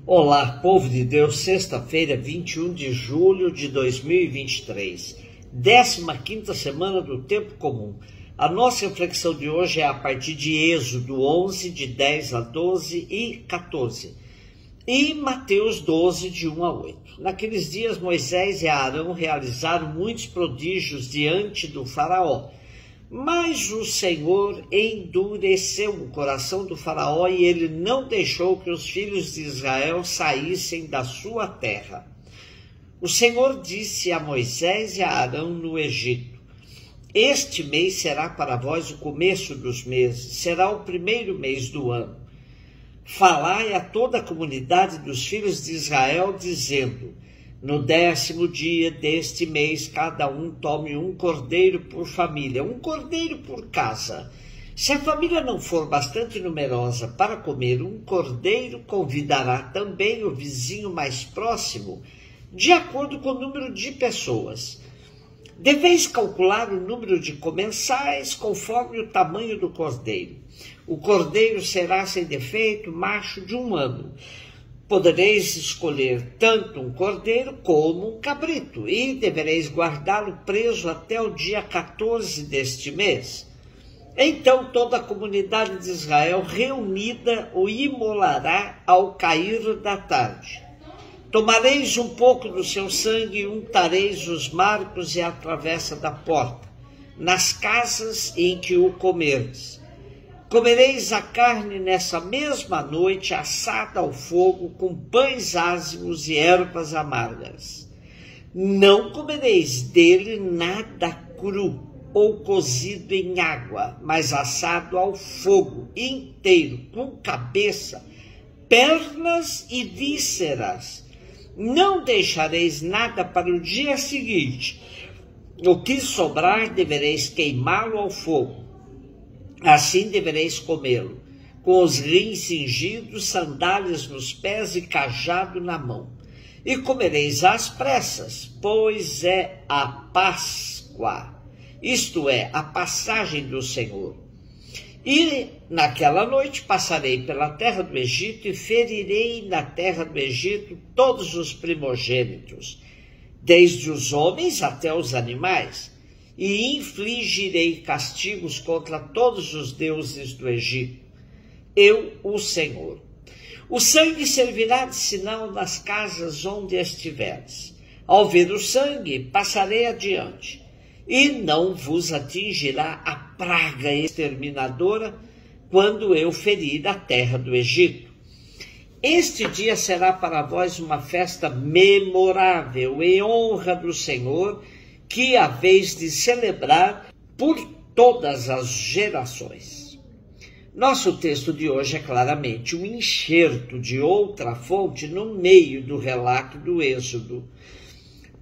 Olá, povo de Deus, sexta-feira, 21 de julho de 2023, 15ª semana do tempo comum. A nossa reflexão de hoje é a partir de Êxodo 11, de 10 a 12 e 14, e Mateus 12, de 1 a 8. Naqueles dias, Moisés e Arão realizaram muitos prodígios diante do faraó, mas o Senhor endureceu o coração do faraó e ele não deixou que os filhos de Israel saíssem da sua terra. O Senhor disse a Moisés e a Arão no Egito: este mês será para vós o começo dos meses, será o primeiro mês do ano. Falai a toda a comunidade dos filhos de Israel, dizendo: no 10º dia deste mês, cada um tome um cordeiro por família, um cordeiro por casa. Se a família não for bastante numerosa para comer um cordeiro, convidará também o vizinho mais próximo, de acordo com o número de pessoas. Deveis calcular o número de comensais conforme o tamanho do cordeiro. O cordeiro será sem defeito, macho de 1 ano. Podereis escolher tanto um cordeiro como um cabrito, e devereis guardá-lo preso até o dia 14 deste mês. Então toda a comunidade de Israel reunida o imolará ao cair da tarde. Tomareis um pouco do seu sangue e untareis os marcos e a travessa da porta, nas casas em que o comerdes. Comereis a carne nessa mesma noite, assada ao fogo, com pães ázimos e ervas amargas. Não comereis dele nada cru ou cozido em água, mas assado ao fogo, inteiro, com cabeça, pernas e vísceras. Não deixareis nada para o dia seguinte. O que sobrar devereis queimá-lo ao fogo. Assim devereis comê-lo, com os rins cingidos, sandálias nos pés e cajado na mão. E comereis às pressas, pois é a Páscoa, isto é, a passagem do Senhor. E naquela noite passarei pela terra do Egito e ferirei na terra do Egito todos os primogênitos, desde os homens até os animais, e infligirei castigos contra todos os deuses do Egito. Eu, o Senhor. O sangue servirá de sinal nas casas onde estiveres. Ao ver o sangue, passarei adiante, e não vos atingirá a praga exterminadora quando eu ferir a terra do Egito. Este dia será para vós uma festa memorável em honra do Senhor, que haveis de celebrar por todas as gerações. Nosso texto de hoje é claramente um enxerto de outra fonte no meio do relato do Êxodo.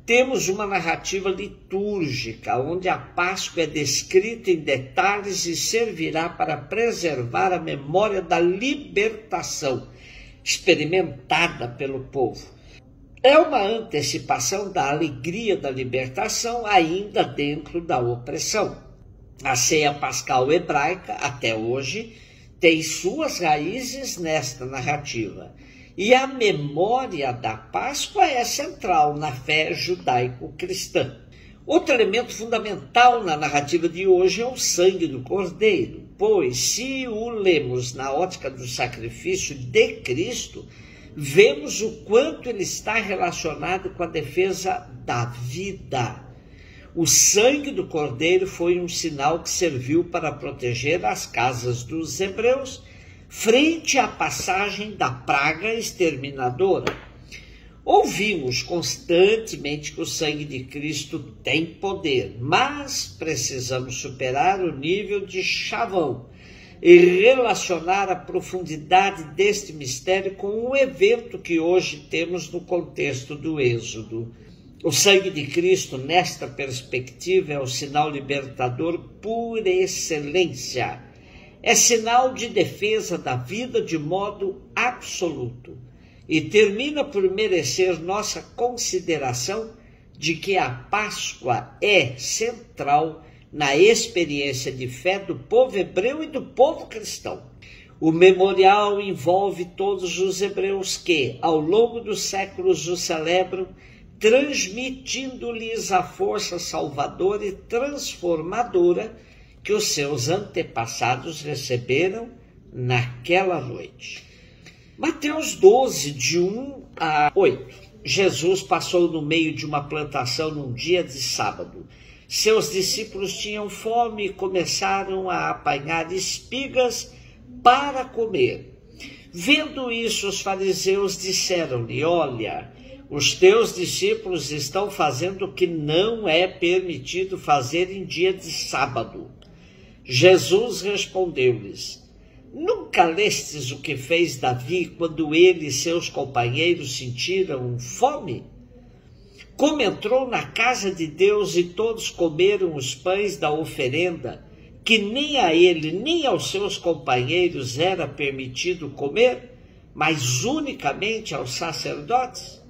Temos uma narrativa litúrgica, onde a Páscoa é descrita em detalhes e servirá para preservar a memória da libertação experimentada pelo povo. É uma antecipação da alegria da libertação ainda dentro da opressão. A ceia pascal hebraica, até hoje, tem suas raízes nesta narrativa. E a memória da Páscoa é central na fé judaico-cristã. Outro elemento fundamental na narrativa de hoje é o sangue do cordeiro, pois se o lemos na ótica do sacrifício de Cristo, vemos o quanto ele está relacionado com a defesa da vida. O sangue do cordeiro foi um sinal que serviu para proteger as casas dos hebreus frente à passagem da praga exterminadora. Ouvimos constantemente que o sangue de Cristo tem poder, mas precisamos superar o nível de chavão e relacionar a profundidade deste mistério com o evento que hoje temos no contexto do Êxodo. O sangue de Cristo, nesta perspectiva, é o sinal libertador por excelência. É sinal de defesa da vida de modo absoluto e termina por merecer nossa consideração de que a Páscoa é central na experiência de fé do povo hebreu e do povo cristão. O memorial envolve todos os hebreus que, ao longo dos séculos, o celebram, transmitindo-lhes a força salvadora e transformadora que os seus antepassados receberam naquela noite. Mateus 12, de 1 a 8. Jesus passou no meio de uma plantação num dia de sábado. Seus discípulos tinham fome e começaram a apanhar espigas para comer. Vendo isso, os fariseus disseram-lhe: olha, os teus discípulos estão fazendo o que não é permitido fazer em dia de sábado. Jesus respondeu-lhes: nunca lestes o que fez Davi quando ele e seus companheiros sentiram fome? Como entrou na casa de Deus e todos comeram os pães da oferenda, que nem a ele nem aos seus companheiros era permitido comer, mas unicamente aos sacerdotes?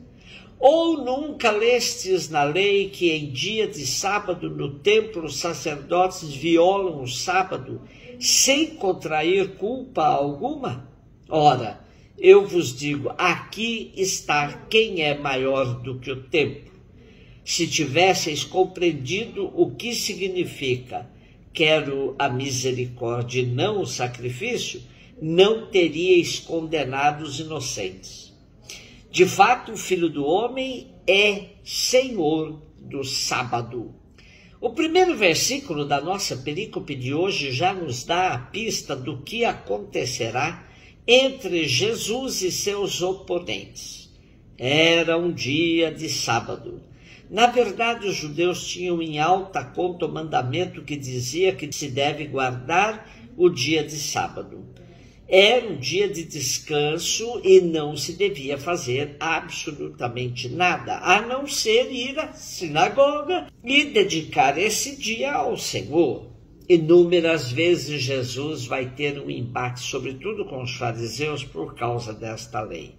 Ou nunca lestes na lei que em dia de sábado no templo os sacerdotes violam o sábado sem contrair culpa alguma? Ora, eu vos digo, aqui está quem é maior do que o templo. Se tivesseis compreendido o que significa quero a misericórdia e não o sacrifício, não teríeis condenado os inocentes. De fato, o Filho do Homem é Senhor do sábado. O primeiro versículo da nossa perícope de hoje já nos dá a pista do que acontecerá entre Jesus e seus oponentes. Era um dia de sábado. Na verdade, os judeus tinham em alta conta o mandamento que dizia que se deve guardar o dia de sábado. Era um dia de descanso e não se devia fazer absolutamente nada, a não ser ir à sinagoga e dedicar esse dia ao Senhor. Inúmeras vezes Jesus vai ter um embate, sobretudo com os fariseus, por causa desta lei.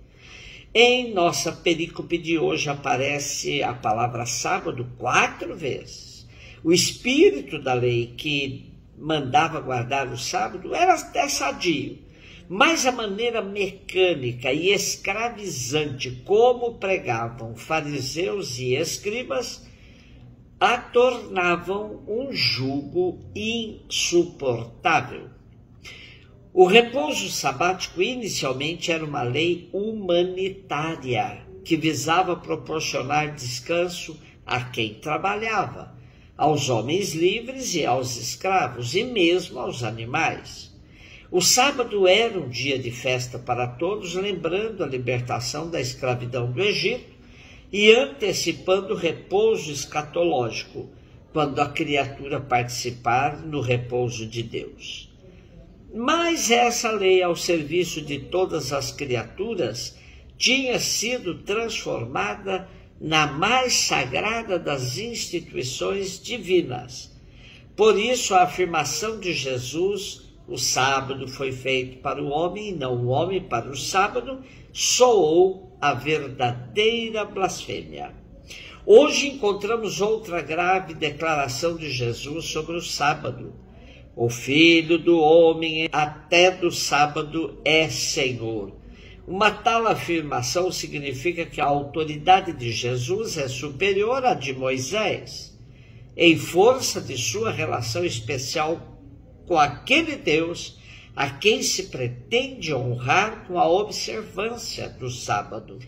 Em nossa perícope de hoje aparece a palavra sábado 4 vezes. O espírito da lei que mandava guardar o sábado era até sadio, mas a maneira mecânica e escravizante como pregavam fariseus e escribas a tornavam um jugo insuportável. O repouso sabático inicialmente era uma lei humanitária que visava proporcionar descanso a quem trabalhava, aos homens livres e aos escravos, e mesmo aos animais. O sábado era um dia de festa para todos, lembrando a libertação da escravidão do Egito e antecipando o repouso escatológico, quando a criatura participar no repouso de Deus. Mas essa lei ao serviço de todas as criaturas tinha sido transformada na mais sagrada das instituições divinas. Por isso, a afirmação de Jesus, o sábado foi feito para o homem e não o homem para o sábado, soou a verdadeira blasfêmia. Hoje encontramos outra grave declaração de Jesus sobre o sábado. O Filho do Homem, até do sábado, é Senhor. Uma tal afirmação significa que a autoridade de Jesus é superior à de Moisés, em força de sua relação especial com aquele Deus a quem se pretende honrar com a observância do sábado.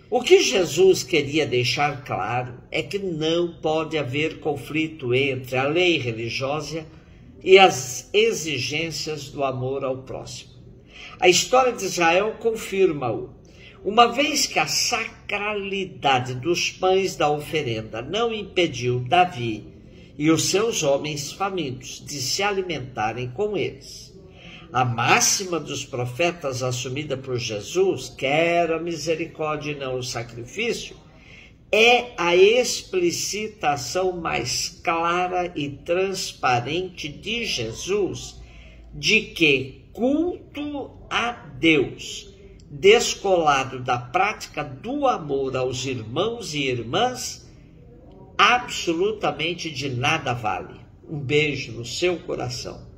O que Jesus queria deixar claro é que não pode haver conflito entre a lei religiosa e as exigências do amor ao próximo. A história de Israel confirma-o. Uma vez que a sacralidade dos pães da oferenda não impediu Davi e os seus homens famintos de se alimentarem com eles, a máxima dos profetas assumida por Jesus, quer a misericórdia e não o sacrifício, é a explicitação mais clara e transparente de Jesus de que culto a Deus, descolado da prática do amor aos irmãos e irmãs, absolutamente de nada vale. Um beijo no seu coração.